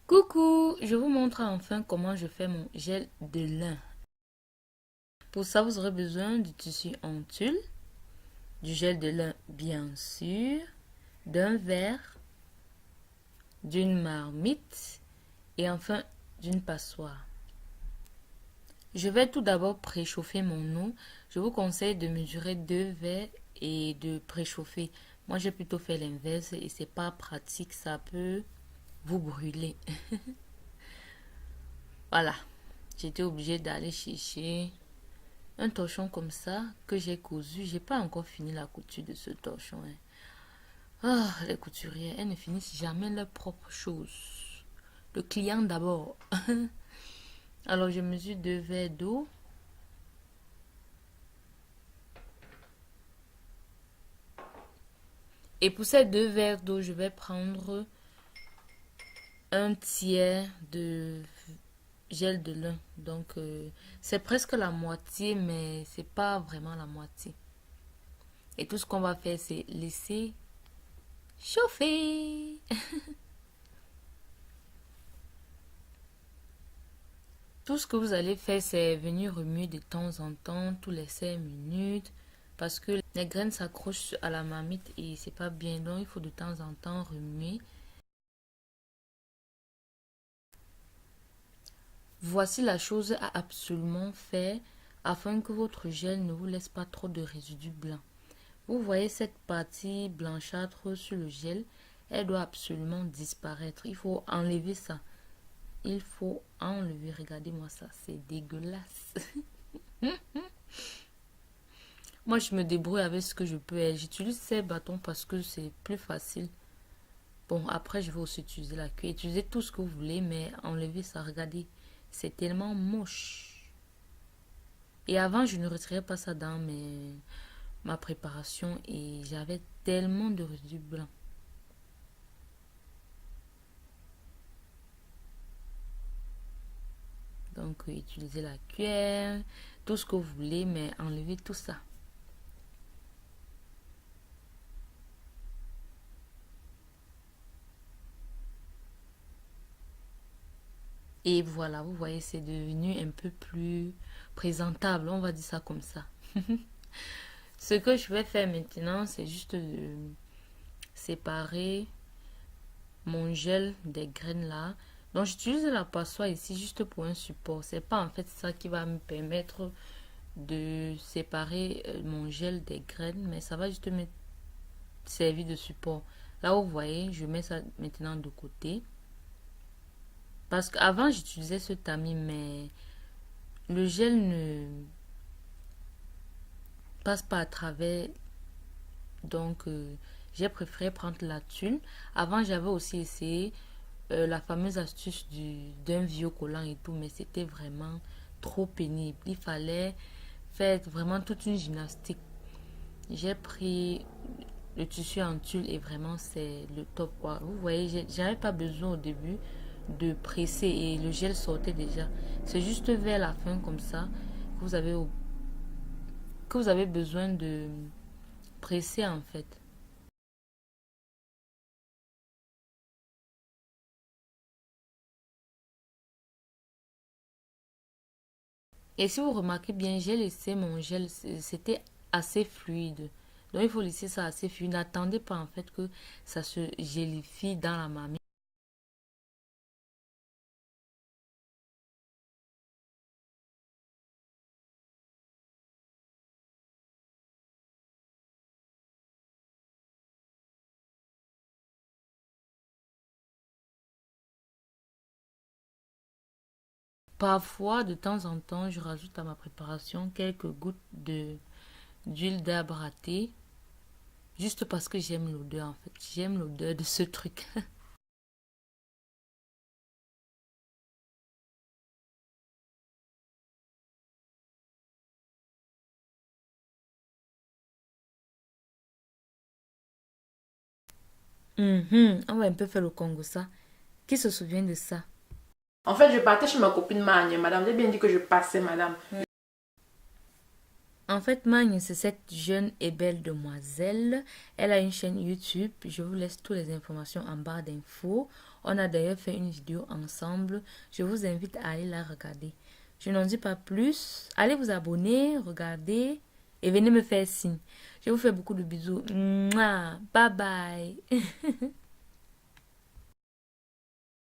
Coucou, je vous montre enfin comment je fais mon gel de lin. Pour ça, vous aurez besoin du tissu en tulle, du gel de lin bien sûr, d'un verre, d'une marmite et enfin d'une passoire. Je vais tout d'abord préchauffer mon eau. Je vous conseille de mesurer 2 verres et de préchauffer. Moi, j'ai plutôt fait l'inverse et c'est pas pratique, ça peut vous brûler. Voilà, j'étais obligée d'aller chercher un torchon comme ça que j'ai cousu. J'ai pas encore fini la couture de ce torchon, hein. Ah, les couturières, elles ne finissent jamais leurs propres choses. Le client d'abord. Alors, je mesure 2 verres d'eau. Et pour ces 2 verres d'eau, je vais prendre un tiers de gel de lin. Donc, c'est presque la moitié, mais c'est pas vraiment la moitié. Et tout ce qu'on va faire, c'est laisser chauffer. Tout ce que vous allez faire, c'est venir remuer de temps en temps, tous les 5 minutes, parce que les graines s'accrochent à la marmite et c'est pas bien. Donc, il faut de temps en temps remuer. Voici la chose à absolument faire afin que votre gel ne vous laisse pas trop de résidus blancs. Vous voyez cette partie blanchâtre sur le gel, elle doit absolument disparaître. Il faut enlever ça. Il faut enlever. Regardez-moi ça, c'est dégueulasse. Moi, je me débrouille avec ce que je peux. Et j'utilise ces bâtons parce que c'est plus facile. Bon, après, je vais aussi utiliser la cuillère. Utilisez tout ce que vous voulez, mais enlevez ça. Regardez, c'est tellement moche. Et avant, je ne retirais pas ça dans ma préparation et j'avais tellement de résidus blancs. Donc, utilisez la cuillère, tout ce que vous voulez, mais enlevez tout ça. Et voilà, vous voyez, c'est devenu un peu plus présentable, on va dire ça comme ça. Ce que je vais faire maintenant, c'est juste de séparer mon gel des graines là. Donc j'utilise la passoire ici juste pour un support. C'est pas en fait ça qui va me permettre de séparer mon gel des graines, mais ça va juste me servir de support. Là vous voyez, je mets ça maintenant de côté. Parce qu'avant j'utilisais ce tamis, mais le gel ne passe pas à travers. Donc j'ai préféré prendre la tulle. Avant j'avais aussi essayé la fameuse astuce d'un vieux collant et tout, mais c'était vraiment trop pénible. Il fallait faire vraiment toute une gymnastique. J'ai pris le tissu en tulle et vraiment c'est le top quoi. Vous voyez, j'avais pas besoin au début de presser et le gel sortait déjà. C'est juste vers la fin comme ça que vous avez besoin de presser en fait. Et si vous remarquez bien, j'ai laissé mon gel, c'était assez fluide. Donc il faut laisser ça assez fluide. N'attendez pas en fait que ça se gélifie dans la marmite. Parfois, de temps en temps, je rajoute à ma préparation quelques gouttes d'huile d'arbre à thé. Juste parce que j'aime l'odeur en fait. J'aime l'odeur de ce truc. On va un peu faire le Congo ça. Qui se souvient de ça? En fait, je partais chez ma copine Magne, madame. J'ai bien dit que je passais, madame. En fait, Magne, c'est cette jeune et belle demoiselle. Elle a une chaîne YouTube. Je vous laisse toutes les informations en barre d'infos. On a d'ailleurs fait une vidéo ensemble. Je vous invite à aller la regarder. Je n'en dis pas plus. Allez vous abonner, regardez et venez me faire signe. Je vous fais beaucoup de bisous. Mouah. Bye bye.